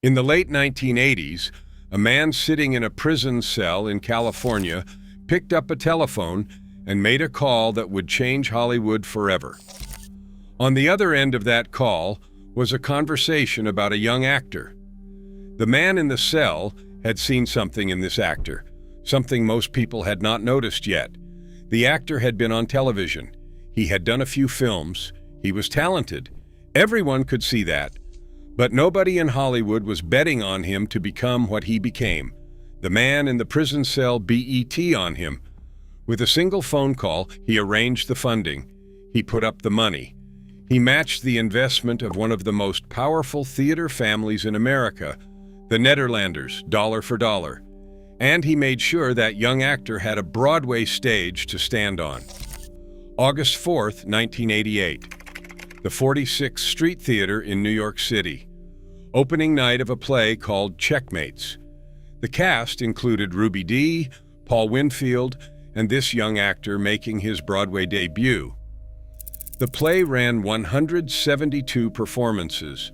In the late 1980s, a man sitting in a prison cell in California picked up a telephone and made a call that would change Hollywood forever. On the other end of that call was a conversation about a young actor. The man in the cell had seen something in this actor, something most people had not noticed yet. The actor had been on television. He had done a few films. He was talented. Everyone could see that. But nobody in Hollywood was betting on him to become what he became. The man in the prison cell bet on him. With a single phone call, he arranged the funding. He put up the money. He matched the investment of one of the most powerful theater families in America, the Nederlanders, dollar for dollar. And he made sure that young actor had a Broadway stage to stand on. August 4th, 1988. The 46th Street Theater in New York City. Opening night of a play called Checkmates. The cast included Ruby Dee, Paul Winfield, and this young actor making his Broadway debut. The play ran 172 performances.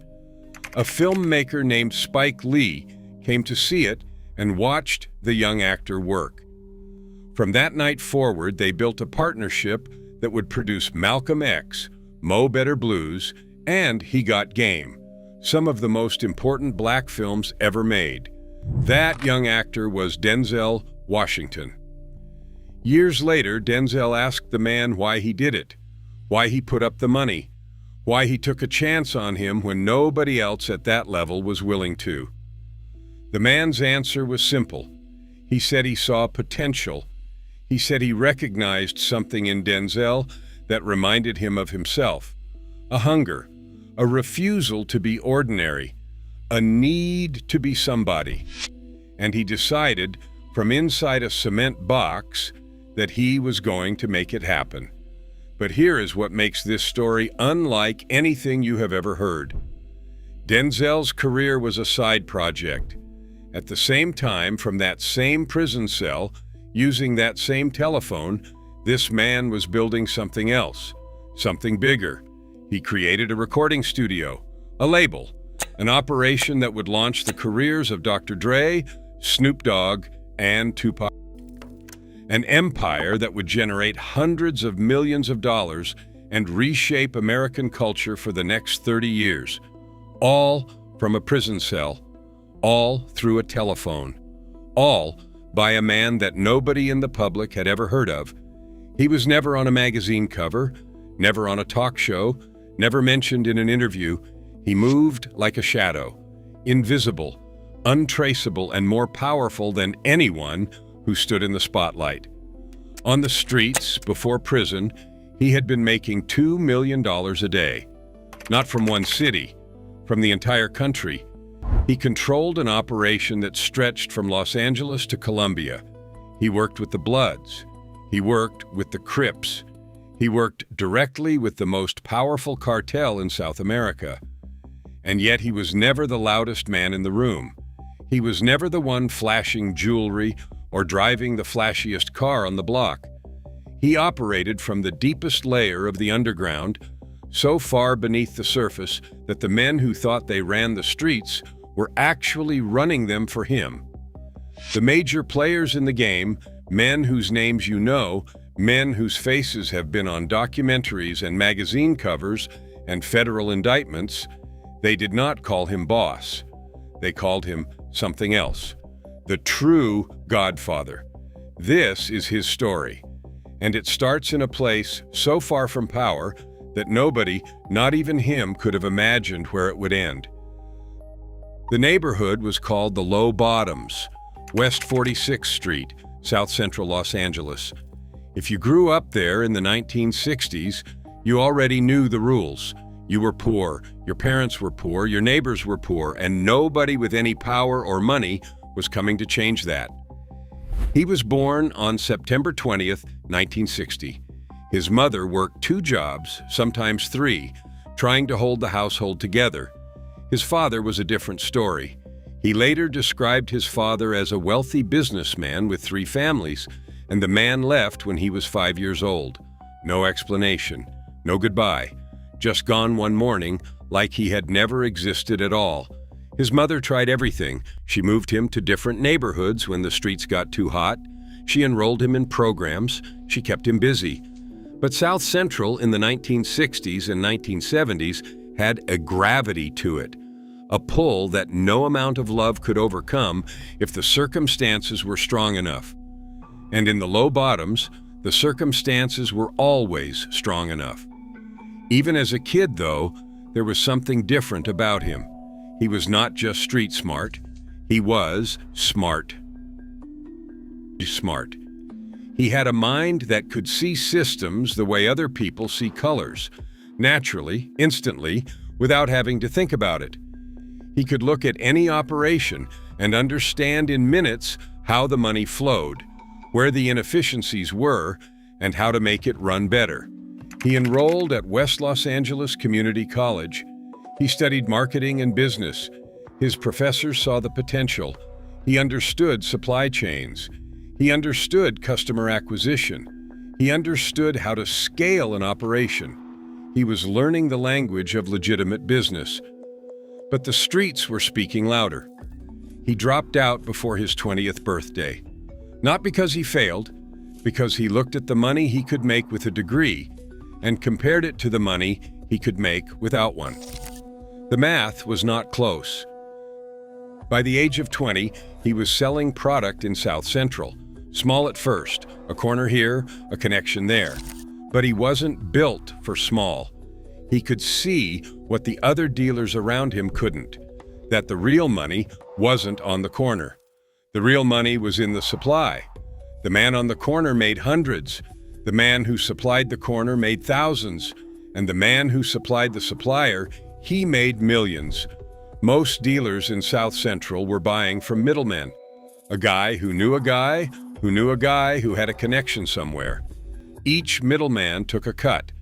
A filmmaker named Spike Lee came to see it and watched the young actor work. From that night forward, they built a partnership that would produce Malcolm X, Mo Better Blues, and He Got Game, some of the most important black films ever made. That young actor was Denzel Washington. Years later, Denzel asked the man why he did it, why he put up the money, why he took a chance on him when nobody else at that level was willing to. The man's answer was simple. He said he saw potential. He said he recognized something in Denzel that reminded him of himself. A hunger, a refusal to be ordinary, a need to be somebody. And he decided, from inside a cement box, that he was going to make it happen. But here is what makes this story unlike anything you have ever heard. Denzel's career was a side project. At the same time, from that same prison cell, using that same telephone, this man was building something else, something bigger. He created a recording studio, a label, an operation that would launch the careers of Dr. Dre, Snoop Dogg, and Tupac. An empire that would generate hundreds of millions of dollars and reshape American culture for the next 30 years. All from a prison cell, all through a telephone, all by a man that nobody in the public had ever heard of. He was never on a magazine cover, never on a talk show, never mentioned in an interview. He moved like a shadow, invisible, untraceable, and more powerful than anyone who stood in the spotlight. On the streets, before prison, he had been making $2 million a day. Not from one city, from the entire country. He controlled an operation that stretched from Los Angeles to Colombia. He worked with the Bloods. He worked with the Crips. He worked directly with the most powerful cartel in South America. And yet he was never the loudest man in the room. He was never the one flashing jewelry or driving the flashiest car on the block. He operated from the deepest layer of the underground, so far beneath the surface that the men who thought they ran the streets were actually running them for him. The major players in the game, men whose names you know, men whose faces have been on documentaries and magazine covers and federal indictments, they did not call him boss. They called him something else. The true godfather. This is his story. And it starts in a place so far from power that nobody, not even him, could have imagined where it would end. The neighborhood was called the Low Bottoms, West 46th Street, South Central Los Angeles. If you grew up there in the 1960s, you already knew the rules. You were poor, your parents were poor, your neighbors were poor, and nobody with any power or money was coming to change that. He was born on September 20th, 1960. His mother worked 2 jobs, sometimes 3, trying to hold the household together. His father was a different story. He later described his father as a wealthy businessman with 3 families, and the man left when he was 5 years old. No explanation, no goodbye, just gone one morning like he had never existed at all. His mother tried everything. She moved him to different neighborhoods when the streets got too hot. She enrolled him in programs. She kept him busy. But South Central in the 1960s and 1970s had a gravity to it, a pull that no amount of love could overcome if the circumstances were strong enough. And in the low bottoms, the circumstances were always strong enough. Even as a kid, though, there was something different about him. He was not just street smart, he was smart. Smart. He had a mind that could see systems the way other people see colors, naturally, instantly, without having to think about it. He could look at any operation and understand in minutes how the money flowed, where the inefficiencies were, and how to make it run better. He enrolled at West Los Angeles Community College. He studied marketing and business. His professors saw the potential. He understood supply chains. He understood customer acquisition. He understood how to scale an operation. He was learning the language of legitimate business. But the streets were speaking louder. He dropped out before his 20th birthday. Not because he failed, because he looked at the money he could make with a degree and compared it to the money he could make without one. The math was not close. By the age of 20, he was selling product in South Central. Small at first, a corner here, a connection there. But he wasn't built for small. He could see what the other dealers around him couldn't, that the real money wasn't on the corner. The real money was in the supply. The man on the corner made hundreds. The man who supplied the corner made thousands. And the man who supplied the supplier, he made millions. Most dealers in South Central were buying from middlemen. A guy who knew a guy who knew a guy who had a connection somewhere. Each middleman took a cut.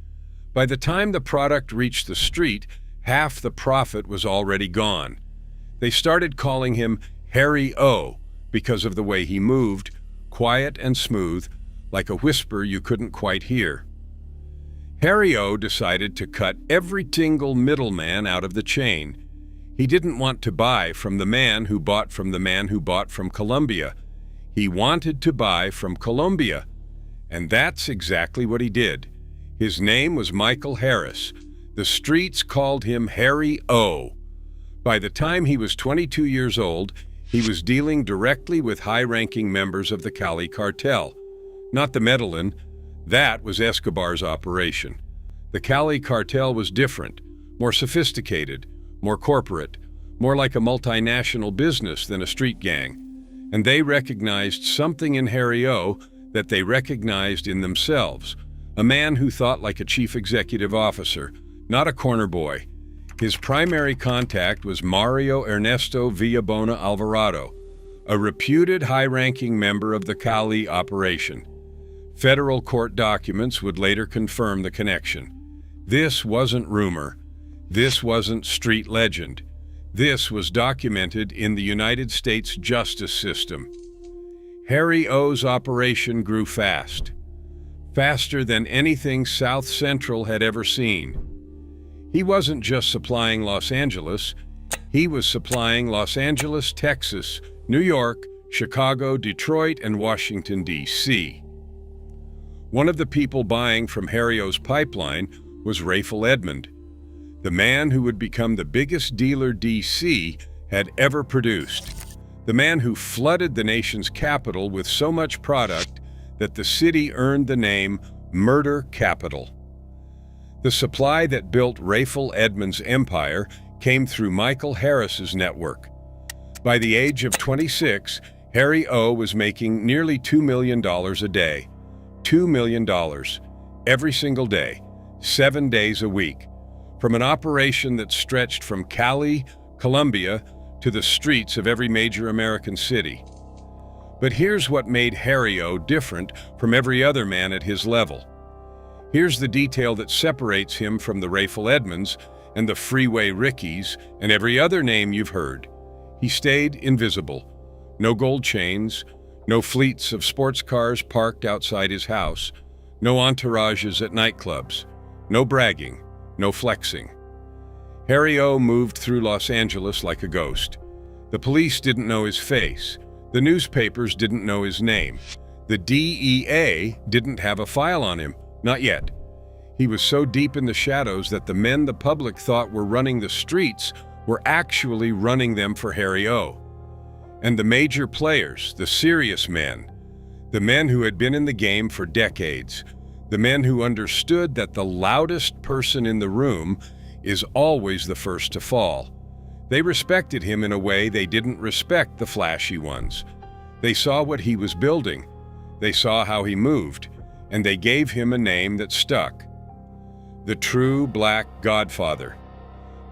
By the time the product reached the street, half the profit was already gone. They started calling him Harry O because of the way he moved, quiet and smooth, like a whisper you couldn't quite hear. Harry O decided to cut every single middleman out of the chain. He didn't want to buy from the man who bought from the man who bought from Colombia. He wanted to buy from Colombia. And that's exactly what he did. His name was Michael Harris. The streets called him Harry O. By the time he was 22 years old, he was dealing directly with high-ranking members of the Cali cartel. Not the Medellin. That was Escobar's operation. The Cali cartel was different, more sophisticated, more corporate, more like a multinational business than a street gang. And they recognized something in Harry O that they recognized in themselves. A man who thought like a chief executive officer, not a corner boy. His primary contact was Mario Ernesto Villabona Alvarado, a reputed high-ranking member of the Cali operation. Federal court documents would later confirm the connection. This wasn't rumor. This wasn't street legend. This was documented in the United States justice system. Harry O's operation grew fast. Faster than anything South Central had ever seen. He wasn't just supplying Los Angeles. He was supplying Los Angeles, Texas, New York, Chicago, Detroit, and Washington, D.C. One of the people buying from Harry O's pipeline was Rayful Edmond, the man who would become the biggest dealer D.C. had ever produced, the man who flooded the nation's capital with so much product that the city earned the name Murder Capital. The supply that built Rayful Edmond's empire came through Michael Harris's network. By the age of 26, Harry O was making nearly $2 million a day. $2 million every single day, 7 days a week, from an operation that stretched from Cali, Colombia, to the streets of every major American city. But here's what made Harry O different from every other man at his level. Here's the detail that separates him from the Rayful Edmonds and the Freeway Rickies and every other name you've heard. He stayed invisible. No gold chains, no fleets of sports cars parked outside his house, no entourages at nightclubs, no bragging, no flexing. Harry O moved through Los Angeles like a ghost. The police didn't know his face. The newspapers didn't know his name. The DEA didn't have a file on him. Not yet. He was so deep in the shadows that the men the public thought were running the streets were actually running them for Harry O. And the major players, the serious men, the men who had been in the game for decades, the men who understood that the loudest person in the room is always the first to fall. They respected him in a way they didn't respect the flashy ones. They saw what he was building. They saw how he moved, and they gave him a name that stuck. The true black godfather.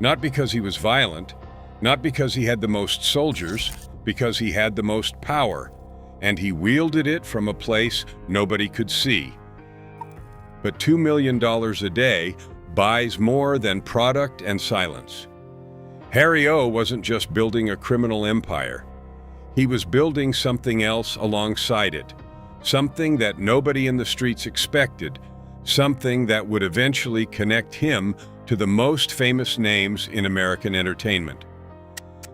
Not because he was violent, not because he had the most soldiers, because he had the most power, and he wielded it from a place nobody could see. But $2 million a day buys more than product and silence. Harry O wasn't just building a criminal empire. He was building something else alongside it, something that nobody in the streets expected, something that would eventually connect him to the most famous names in American entertainment.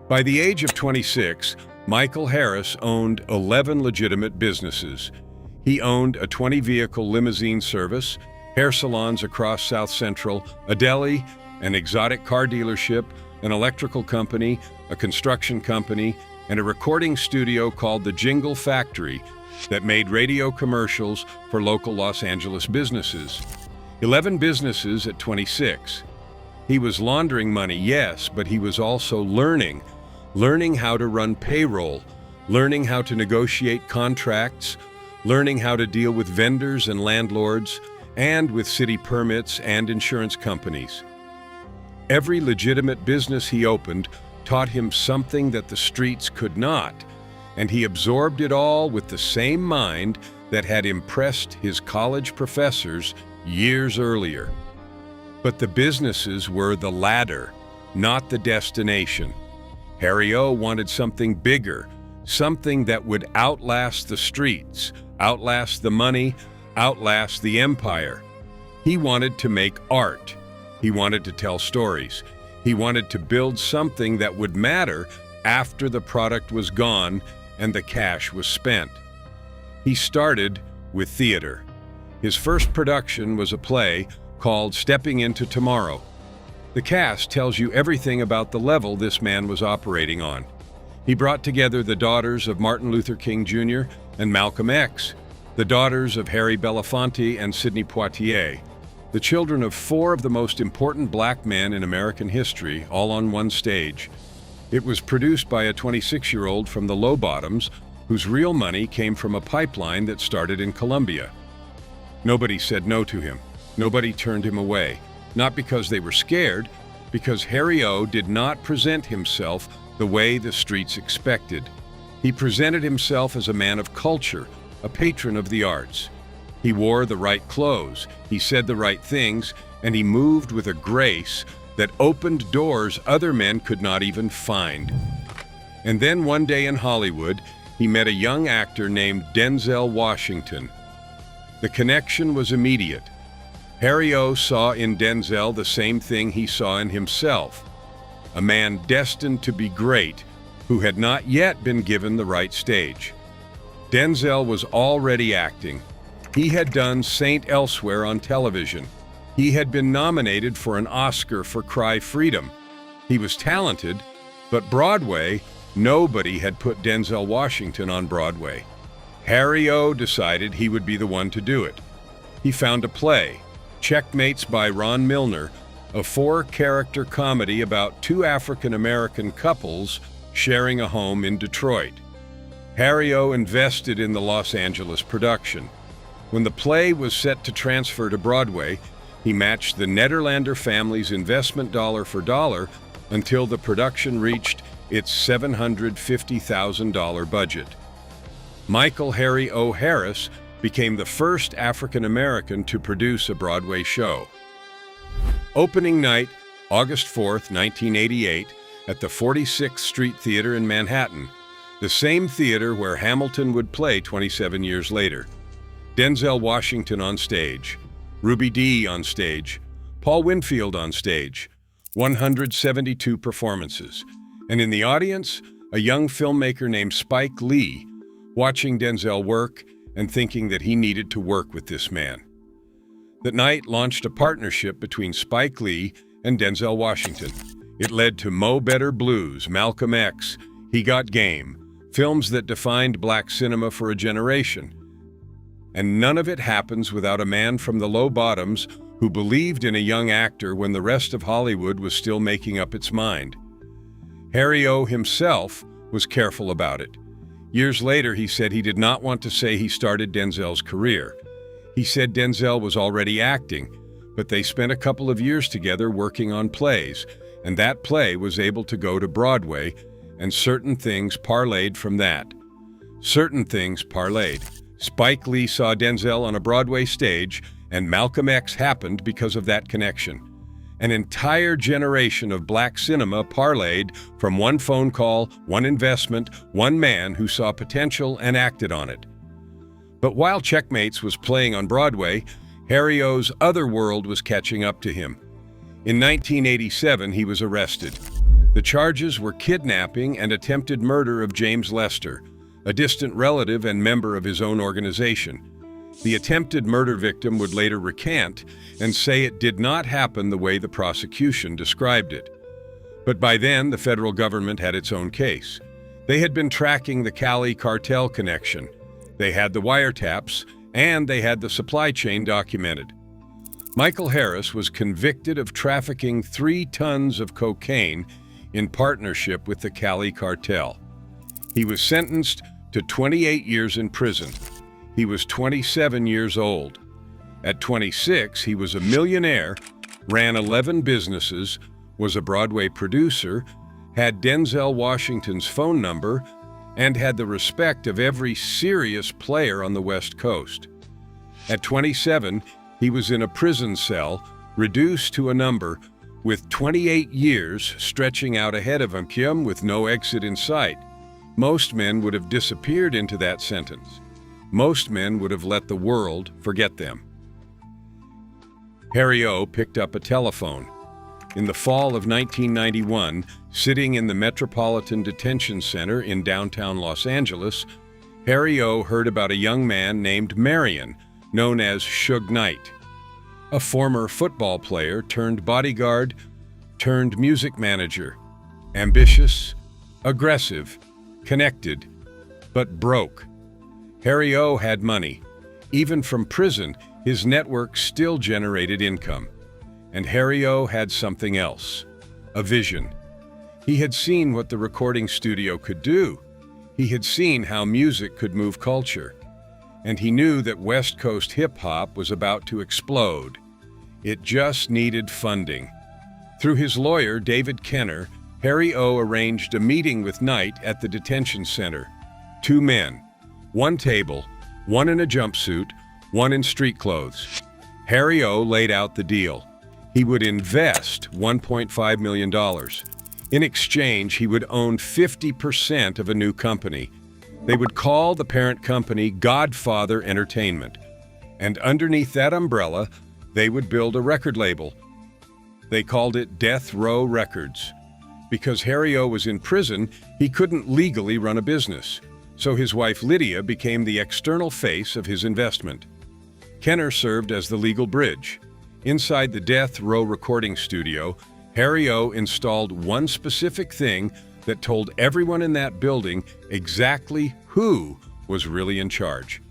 By the age of 26, Michael Harris owned 11 legitimate businesses. He owned a 20-vehicle limousine service, hair salons across South Central, a deli, an exotic car dealership, an electrical company, a construction company, and a recording studio called the Jingle Factory that made radio commercials for local Los Angeles businesses. 11 businesses at 26. He was laundering money, yes, but he was also learning how to run payroll, learning how to negotiate contracts, learning how to deal with vendors and landlords, and with city permits and insurance companies. Every legitimate business he opened taught him something that the streets could not, and he absorbed it all with the same mind that had impressed his college professors years earlier. But the businesses were the ladder, not the destination. Harry O wanted something bigger, something that would outlast the streets, outlast the money, outlast the empire. He wanted to make art. He wanted to tell stories. He wanted to build something that would matter after the product was gone and the cash was spent. He started with theater. His first production was a play called Stepping Into Tomorrow. The cast tells you everything about the level this man was operating on. He brought together the daughters of Martin Luther King Jr. and Malcolm X, the daughters of Harry Belafonte and Sidney Poitier, the children of 4 of the most important black men in American history, all on one stage. It was produced by a 26-year-old from the Low Bottoms, whose real money came from a pipeline that started in Colombia. Nobody said no to him. Nobody turned him away. Not because they were scared, because Harry O did not present himself the way the streets expected. He presented himself as a man of culture, a patron of the arts. He wore the right clothes, he said the right things, and he moved with a grace that opened doors other men could not even find. And then one day in Hollywood, he met a young actor named Denzel Washington. The connection was immediate. Harry O saw in Denzel the same thing he saw in himself, a man destined to be great who had not yet been given the right stage. Denzel was already acting. He had done Saint Elsewhere on television. He had been nominated for an Oscar for Cry Freedom. He was talented, but Broadway, nobody had put Denzel Washington on Broadway. Harry O decided he would be the one to do it. He found a play, Checkmates by Ron Milner, a 4-character comedy about 2 African-American couples sharing a home in Detroit. Harry O invested in the Los Angeles production. When the play was set to transfer to Broadway, he matched the Nederlander family's investment dollar for dollar until the production reached its $750,000 budget. Michael Harry O. Harris became the first African American to produce a Broadway show. Opening night, August 4th, 1988, at the 46th Street Theater in Manhattan, the same theater where Hamilton would play 27 years later. Denzel Washington on stage, Ruby Dee on stage, Paul Winfield on stage, 172 performances. And in the audience, a young filmmaker named Spike Lee, watching Denzel work and thinking that he needed to work with this man. That night launched a partnership between Spike Lee and Denzel Washington. It led to Mo Better Blues, Malcolm X, He Got Game, films that defined black cinema for a generation. And none of it happens without a man from the low bottoms who believed in a young actor when the rest of Hollywood was still making up its mind. Harry O himself was careful about it. Years later, he said he did not want to say he started Denzel's career. He said Denzel was already acting, but they spent a couple of years together working on plays, and that play was able to go to Broadway, and certain things parlayed from that. Certain things parlayed. Spike Lee saw Denzel on a Broadway stage, and Malcolm X happened because of that connection. An entire generation of black cinema parlayed from one phone call, one investment, one man who saw potential and acted on it. But while Checkmates was playing on Broadway, Harry O's other world was catching up to him. In 1987, he was arrested. The charges were kidnapping and attempted murder of James Lester, a distant relative and member of his own organization. The attempted murder victim would later recant and say it did not happen the way the prosecution described it. But by then, the federal government had its own case. They had been tracking the Cali cartel connection. They had the wiretaps, and they had the supply chain documented. Michael Harris was convicted of trafficking 3 tons of cocaine in partnership with the Cali cartel. He was sentenced to 28 years in prison. He was 27 years old. At 26, he was a millionaire, ran 11 businesses, was a Broadway producer, had Denzel Washington's phone number, and had the respect of every serious player on the West Coast. At 27, he was in a prison cell, reduced to a number, with 28 years stretching out ahead of him with no exit in sight. Most men would have disappeared into that sentence. Most men would have let the world forget them. Harry O picked up a telephone. In the fall of 1991, sitting in the Metropolitan Detention Center in downtown Los Angeles, Harry O heard about a young man named Marion, known as Suge Knight, a former football player turned bodyguard, turned music manager, ambitious, aggressive, connected, but broke. Harry O had money. Even from prison, his network still generated income. And Harry O had something else, a vision. He had seen what the recording studio could do. He had seen how music could move culture. And he knew that West Coast hip-hop was about to explode. It just needed funding. Through his lawyer, David Kenner, Harry O arranged a meeting with Knight at the detention center. 2 men, 1 table, 1 in a jumpsuit, 1 in street clothes. Harry O laid out the deal. He would invest $1.5 million. In exchange, he would own 50% of a new company. They would call the parent company Godfather Entertainment. And underneath that umbrella, they would build a record label. They called it Death Row Records. Because Harry O was in prison, he couldn't legally run a business. So his wife Lydia became the external face of his investment. Kenner served as the legal bridge. Inside the Death Row recording studio, Harry O installed one specific thing that told everyone in that building exactly who was really in charge.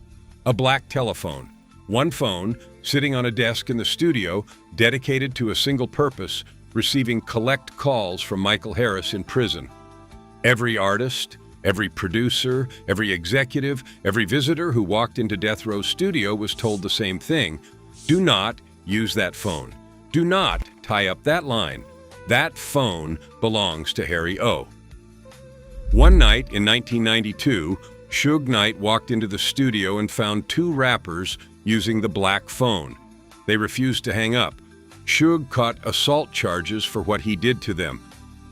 A black telephone. One phone, sitting on a desk in the studio, dedicated to a single purpose, receiving collect calls from Michael Harris in prison. Every artist, every producer, every executive, every visitor who walked into Death Row's studio was told the same thing. Do not use that phone. Do not tie up that line. That phone belongs to Harry O. One night in 1992, Suge Knight walked into the studio and found 2 rappers using the black phone. They refused to hang up. Suge caught assault charges for what he did to them.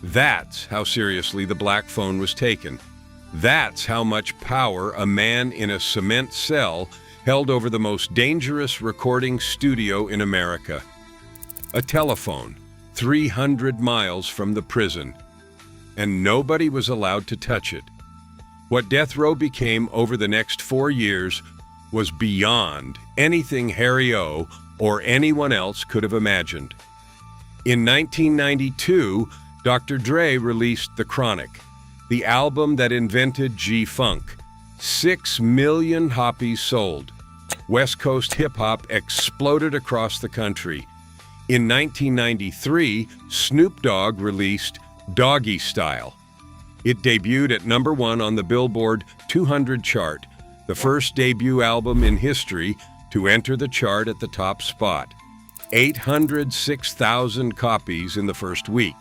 That's how seriously the black phone was taken. That's how much power a man in a cement cell held over the most dangerous recording studio in America. A telephone. 300 miles from the prison, and nobody was allowed to touch it. What death row became over the next 4 years was beyond anything Harry O. or anyone else could have imagined. In 1992, Dr. Dre released The Chronic, the album that invented G-Funk. 6 million copies sold. West Coast hip-hop exploded across the country. In 1993, Snoop Dogg released Doggy Style. It debuted at #1 on the Billboard 200 chart, the first debut album in history to enter the chart at the top spot. 806,000 copies in the first week.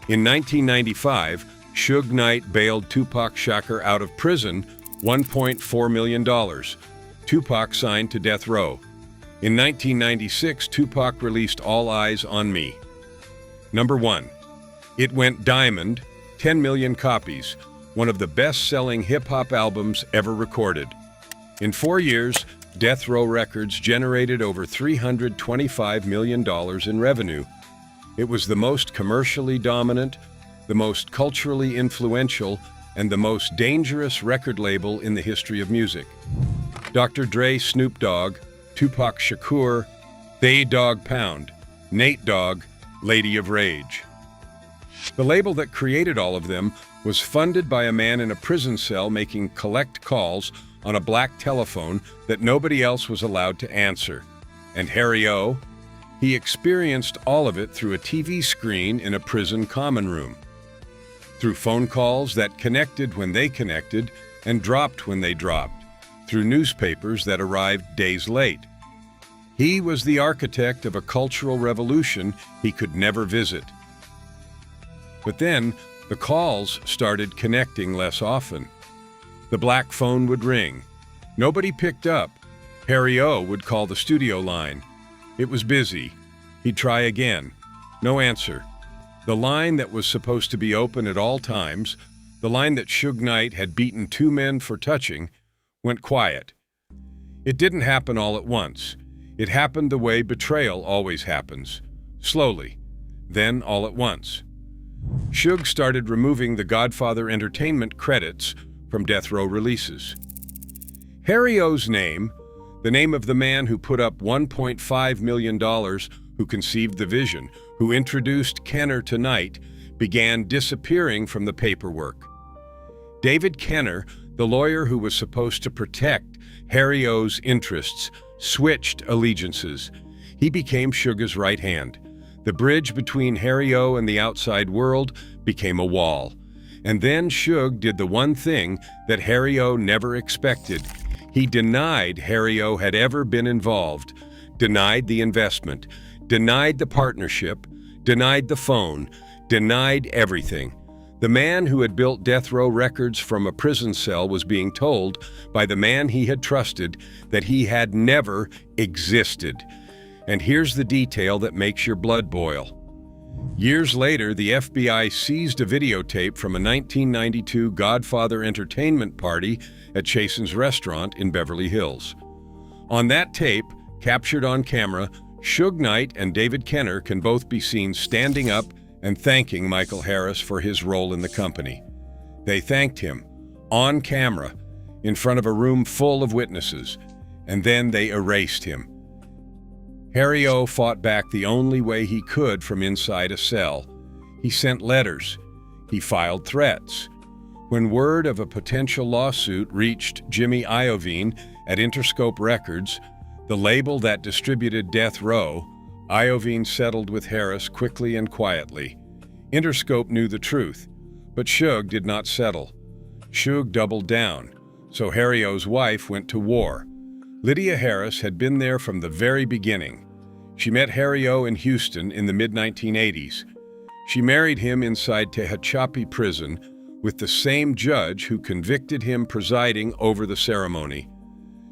In 1995, Suge Knight bailed Tupac Shakur out of prison, $1.4 million. Tupac signed to death row. In 1996, Tupac released All Eyes on Me. #1. It went diamond, 10 million copies, one of the best-selling hip-hop albums ever recorded. In 4 years, Death Row Records generated over $325 million in revenue. It was the most commercially dominant, the most culturally influential, and the most dangerous record label in the history of music. Dr. Dre, Snoop Dogg, Tupac Shakur, They Dog Pound, Nate Dogg, Lady of Rage. The label that created all of them was funded by a man in a prison cell making collect calls on a black telephone that nobody else was allowed to answer. And Harry O., he experienced all of it through a TV screen in a prison common room. Through phone calls that connected when they connected and dropped when they dropped. Through newspapers that arrived days late. He was the architect of a cultural revolution he could never visit. But then, the calls started connecting less often. The black phone would ring. Nobody picked up. Harry O. would call the studio line. It was busy. He'd try again. No answer. The line that was supposed to be open at all times, the line that Suge Knight had beaten 2 men for touching, went quiet. It didn't happen all at once. It happened the way betrayal always happens. Slowly. Then all at once. Suge started removing the Godfather Entertainment credits from death row releases. Harry O.'s name, the name of the man who put up $1.5 million, who conceived the vision, who introduced Kenner to Knight, began disappearing from the paperwork. David Kenner, the lawyer who was supposed to protect Harry O.'s interests, switched allegiances. He became Suge's right hand. The bridge between Harry O. and the outside world became a wall. And then Suge did the one thing that Harry O. never expected. He denied Harry O. had ever been involved, denied the investment, denied the partnership, denied the phone, denied everything. The man who had built Death Row Records from a prison cell was being told by the man he had trusted that he had never existed. And here's the detail that makes your blood boil. Years later, the FBI seized a videotape from a 1992 Godfather entertainment party at Chasen's restaurant in Beverly Hills. On that tape, captured on camera, Suge Knight and David Kenner can both be seen standing up and thanking Michael Harris for his role in the company. They thanked him, on camera, in front of a room full of witnesses, and then they erased him. Harry O. fought back the only way he could from inside a cell. He sent letters. He filed threats. When word of a potential lawsuit reached Jimmy Iovine at Interscope Records, the label that distributed Death Row, Iovine settled with Harris quickly and quietly. Interscope knew the truth, but Suge did not settle. Suge doubled down, so Harry O.'s wife went to war. Lydia Harris had been there from the very beginning. She met Harry O. in Houston in the mid-1980s. She married him inside Tehachapi prison with the same judge who convicted him presiding over the ceremony.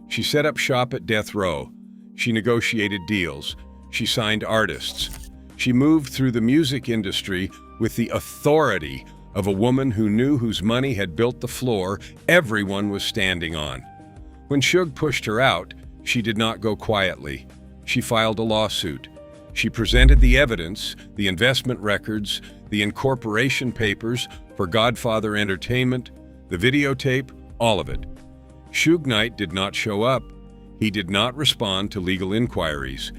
She set up shop at Death Row. She negotiated deals. She signed artists. She moved through the music industry with the authority of a woman who knew whose money had built the floor everyone was standing on. When Suge pushed her out, she did not go quietly. She filed a lawsuit. She presented the evidence, the investment records, the incorporation papers for Godfather Entertainment, the videotape, all of it. Suge Knight did not show up. He did not respond to legal inquiries.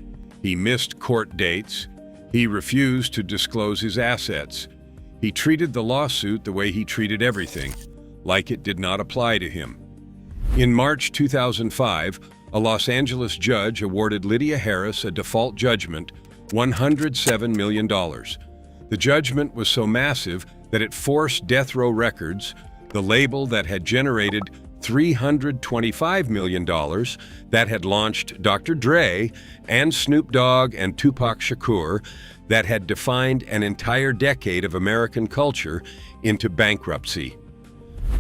He missed court dates. He refused to disclose his assets. He treated the lawsuit the way he treated everything, like it did not apply to him. In March 2005, a Los Angeles judge awarded Lydia Harris a default judgment, $107 million. The judgment was so massive that it forced Death Row Records, the label that had generated $325 million, that had launched Dr. Dre and Snoop Dogg and Tupac Shakur, that had defined an entire decade of American culture, into bankruptcy.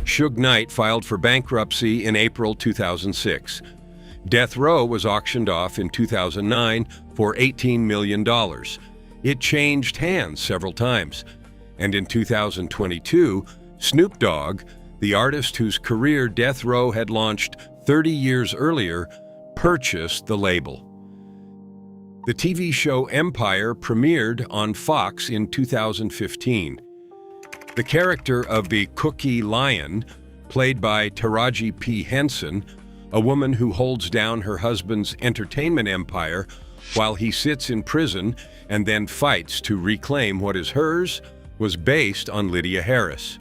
Suge Knight filed for bankruptcy in April 2006. Death Row was auctioned off in 2009 for $18 million. It changed hands several times. And in 2022, Snoop Dogg, the artist whose career Death Row had launched 30 years earlier, purchased the label. The TV show Empire premiered on Fox in 2015. The character of the Cookie Lion, played by Taraji P. Henson, a woman who holds down her husband's entertainment empire while he sits in prison and then fights to reclaim what is hers, was based on Lydia Harris.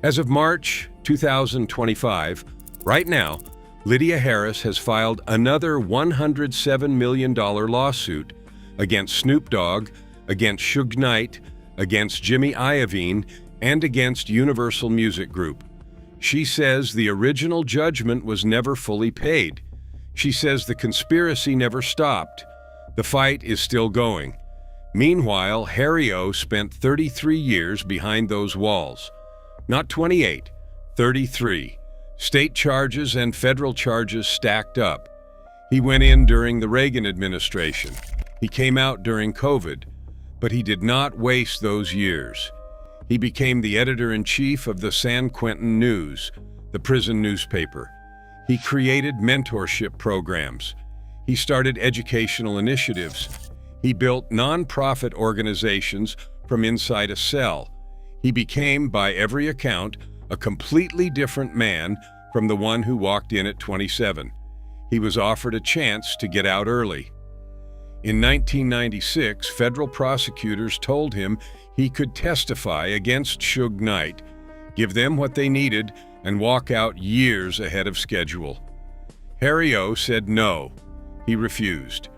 As of March 2025, right now, Lydia Harris has filed another $107 million lawsuit against Snoop Dogg, against Suge Knight, against Jimmy Iovine, and against Universal Music Group. She says the original judgment was never fully paid. She says the conspiracy never stopped. The fight is still going. Meanwhile, Harry O spent 33 years behind those walls. Not 28, 33. State charges and federal charges stacked up. He went in during the Reagan administration. He came out during COVID, but he did not waste those years. He became the editor-in-chief of the San Quentin News, the prison newspaper. He created mentorship programs. He started educational initiatives. He built nonprofit organizations from inside a cell. He became, by every account, a completely different man from the one who walked in at 27. He was offered a chance to get out early. In 1996, federal prosecutors told him he could testify against Suge Knight, give them what they needed, and walk out years ahead of schedule. Harry O said no. He refused.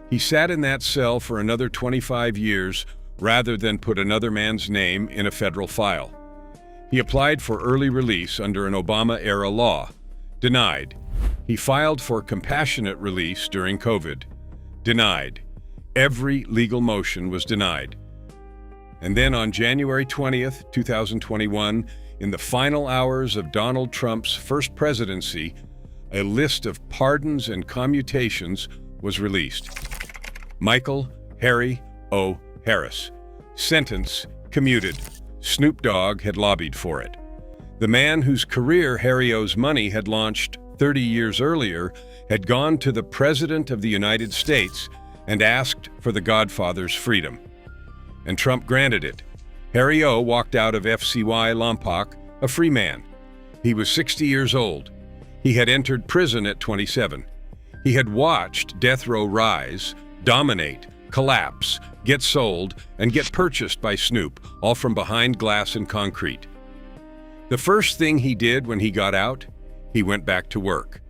He sat in that cell for another 25 years rather than put another man's name in a federal file. He applied for early release under an Obama-era law. Denied. He filed for compassionate release during COVID. Denied. Every legal motion was denied. And then on January 20th, 2021, in the final hours of Donald Trump's first presidency, a list of pardons and commutations was released. Michael Harry O. Harris. Sentence commuted. Snoop Dogg had lobbied for it. The man whose career Harry O's money had launched 30 years earlier had gone to the President of the United States and asked for the Godfather's freedom. And Trump granted it. Harry O walked out of FCY Lompoc a free man. He was 60 years old. He had entered prison at 27. He had watched Death Row rise, dominate, collapse, get sold, and get purchased by Snoop, all from behind glass and concrete. The first thing he did when he got out, he went back to work.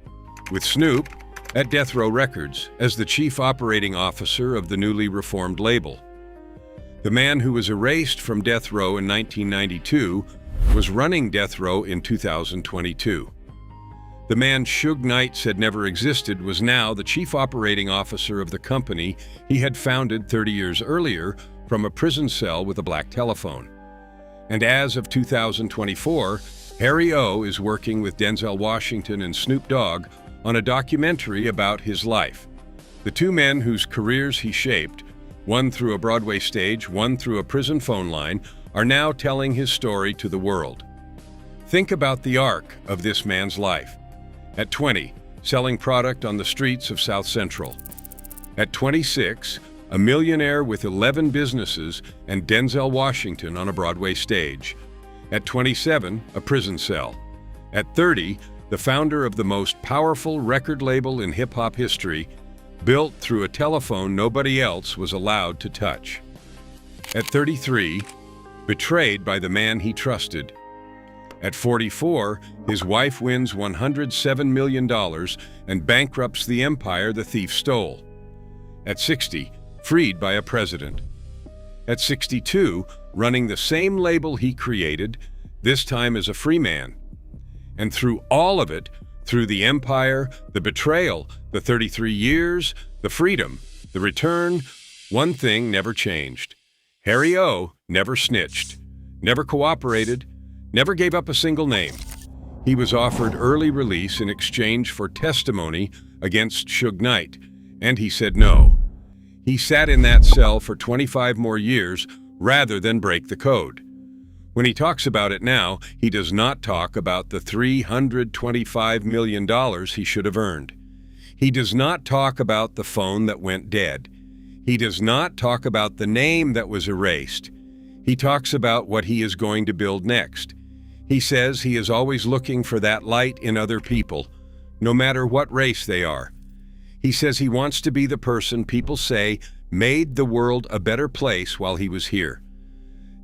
With Snoop at Death Row Records as the chief operating officer of the newly reformed label. The man who was erased from Death Row in 1992 was running Death Row in 2022. The man Suge Knight said never existed was now the chief operating officer of the company he had founded 30 years earlier from a prison cell with a black telephone. And as of 2024, Harry O is working with Denzel Washington and Snoop Dogg on a documentary about his life. The two men whose careers he shaped, one through a Broadway stage, one through a prison phone line, are now telling his story to the world. Think about the arc of this man's life. At 20, selling product on the streets of South Central. At 26, a millionaire with 11 businesses and Denzel Washington on a Broadway stage. At 27, a prison cell. At 30, the founder of the most powerful record label in hip-hop history, built through a telephone nobody else was allowed to touch. At 33, betrayed by the man he trusted. At 44, his wife wins $107 million and bankrupts the empire the thief stole. At 60, freed by a president. At 62, running the same label he created, this time as a free man. And through all of it, through the empire, the betrayal, the 33 years, the freedom, the return, one thing never changed. Harry O. never snitched, never cooperated, never gave up a single name. He was offered early release in exchange for testimony against Suge Knight, and he said no. He sat in that cell for 25 more years rather than break the code. When he talks about it now, he does not talk about the $325 million he should have earned. He does not talk about the phone that went dead. He does not talk about the name that was erased. He talks about what he is going to build next. He says he is always looking for that light in other people, no matter what race they are. He says he wants to be the person people say made the world a better place while he was here.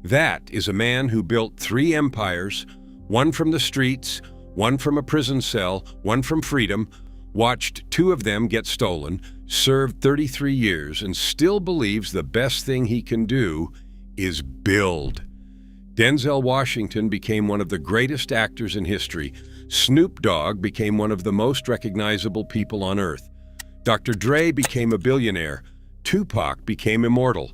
That is a man who built 3 empires, one from the streets, one from a prison cell, one from freedom, watched 2 of them get stolen, served 33 years, and still believes the best thing he can do is build. Denzel Washington became one of the greatest actors in history. Snoop Dogg became one of the most recognizable people on earth. Dr. Dre became a billionaire. Tupac became immortal.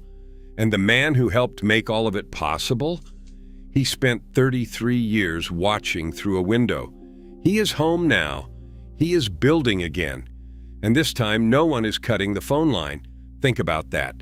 And the man who helped make all of it possible? He spent 33 years watching through a window. He is home now. He is building again. And this time, no one is cutting the phone line. Think about that.